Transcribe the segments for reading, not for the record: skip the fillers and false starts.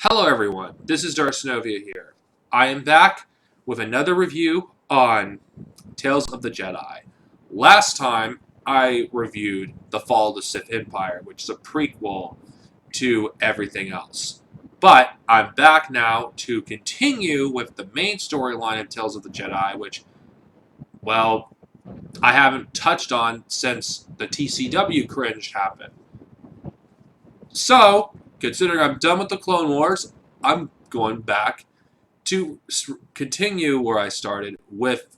Hello everyone, this is Darcinovia here. I am back with another review on Tales of the Jedi. Last time I reviewed The Fall of the Sith Empire, which is a prequel to everything else. But I'm back now to continue with the main storyline of Tales of the Jedi, which, well, I haven't touched on since the TCW cringe happened. So, considering I'm done with the Clone Wars, I'm going back to continue where I started with,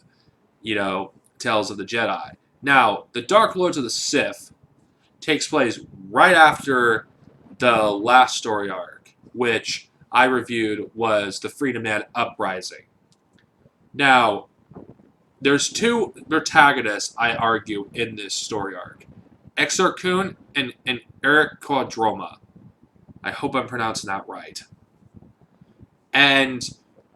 Tales of the Jedi. Now, the Dark Lords of the Sith takes place right after the last story arc, which I reviewed was the Freedom Man Uprising. Now, there's two protagonists, I argue, in this story arc. Exar Kun and Eric Quadroma. I hope I'm pronouncing that right. And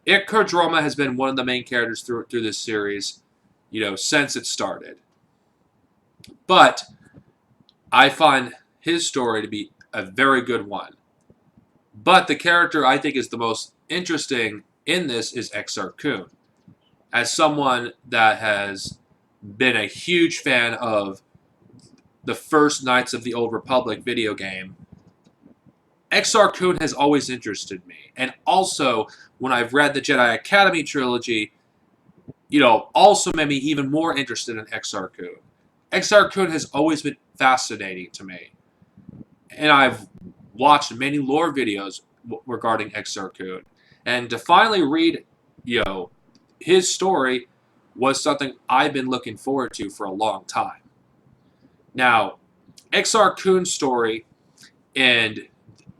Eric Quadroma has been one of the main characters through this series, since it started. But I find his story to be a very good one. But the character I think is the most interesting in this is Exar Kun. As someone that has been a huge fan of the first Knights of the Old Republic video game, Exar Kun has always interested me. And also, when I've read the Jedi Academy trilogy, also made me even more interested in Exar Kun. Exar Kun has always been fascinating to me. And I've watched many lore videos regarding Exar Kun. And to finally read, his story was something I've been looking forward to for a long time. Now, Exar Kun's story and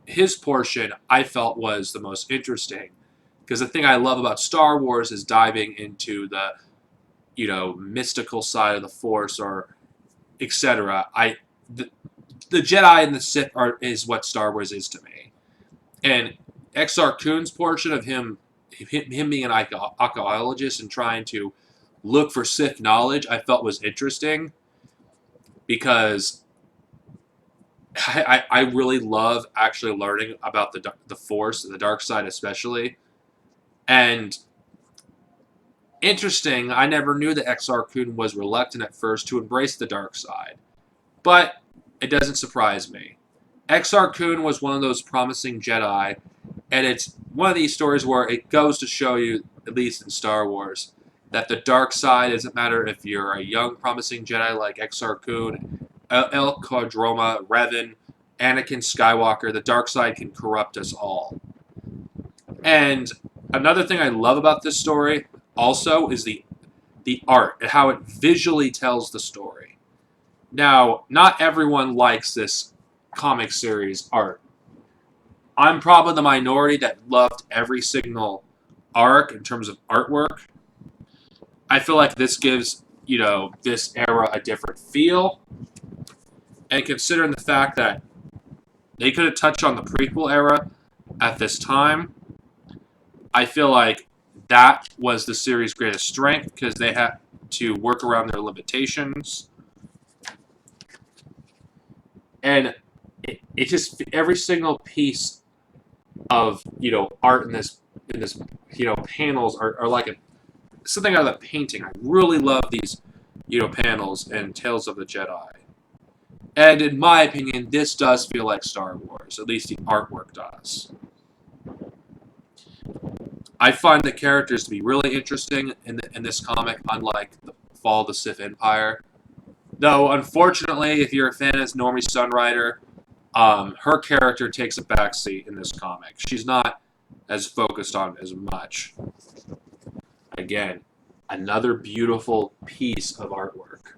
his portion I felt was the most interesting, because the thing I love about Star Wars is diving into the mystical side of the Force, or etc. The Jedi and the Sith is what Star Wars is to me. And Exar Kun's portion of him being an archaeologist and trying to look for Sith knowledge, I felt was interesting, because I really love actually learning about the Force, the dark side especially. And interesting, I never knew that Exar Kun was reluctant at first to embrace the dark side. But it doesn't surprise me. Exar Kun was one of those promising Jedi, and it's one of these stories where it goes to show you, at least in Star Wars, that the dark side doesn't matter if you're a young promising Jedi like Exar Kun, El Quadroma, Revan, Anakin Skywalker. The dark side can corrupt us all. And another thing I love about this story also is the art and how it visually tells the story. Now, not everyone likes this comic series art. I'm probably the minority that loved every single arc in terms of artwork. I feel like this gives, this era a different feel. And considering the fact that they could have touched on the prequel era at this time, I feel like that was the series' greatest strength, because they had to work around their limitations. And it just, every single piece of, art in this, panels are like something out of a painting. I really love these, panels in Tales of the Jedi. And in my opinion, this does feel like Star Wars. At least the artwork does. I find the characters to be really interesting in this comic, unlike the Fall of the Sith Empire. Though, unfortunately, if you're a fan of Normie Sunrider, her character takes a backseat in this comic. She's not as focused on as much. Again, another beautiful piece of artwork.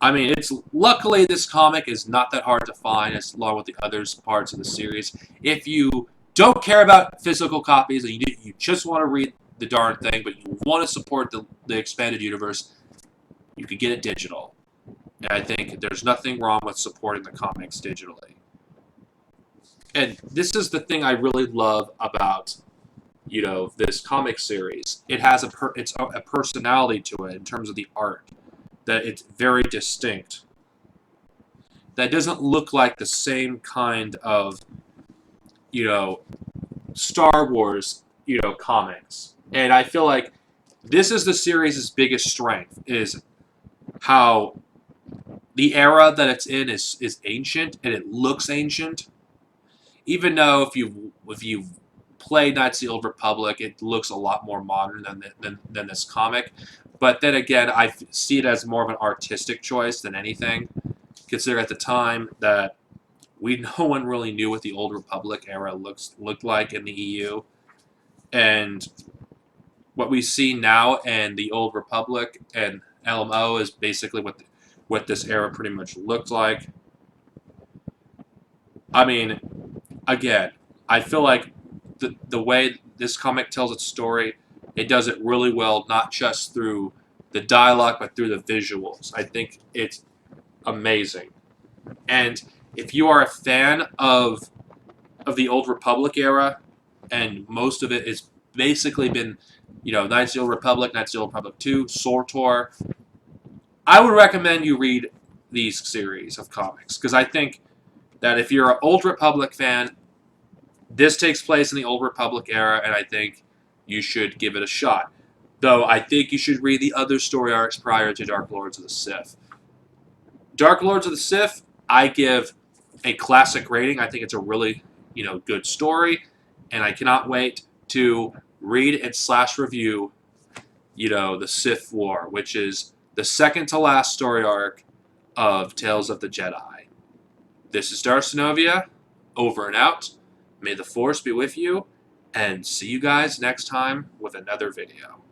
I mean, luckily this comic is not that hard to find, as along with the other parts of the series. If you don't care about physical copies and you just want to read the darn thing, but you want to support the expanded universe, you could get it digital. And I think there's nothing wrong with supporting the comics digitally. And this is the thing I really love about, this comic series. It has a personality to it in terms of the art, that it's very distinct. that doesn't look like the same kind of, you know, Star Wars, comics. And I feel like this is the series' biggest strength, is how the era that it's in is ancient, and it looks ancient. Even though if you've played Knights of the Old Republic, it looks a lot more modern than this comic. But then again, I see it as more of an artistic choice than anything. Consider at the time that no one really knew what the Old Republic era looked like in the EU, and what we see now in the Old Republic and LMO is basically what this era pretty much looked like. I mean, again, I feel like the way this comic tells its story, it does it really well, not just through the dialogue, but through the visuals. I think it's amazing. And if you are a fan of the Old Republic era, and most of it is basically been, Knights of the Old Republic, Knights of the Old Republic 2, SWTOR, I would recommend you read these series of comics, because I think that if you're an Old Republic fan, this takes place in the Old Republic era, and I think you should give it a shot. Though I think you should read the other story arcs prior to Dark Lords of the Sith. Dark Lords of the Sith, I give a classic rating. I think it's a really, good story, and I cannot wait to read and slash review, the Sith War, which is the second to last story arc of Tales of the Jedi. This is Darcenovia, over and out. May the Force be with you, and see you guys next time with another video.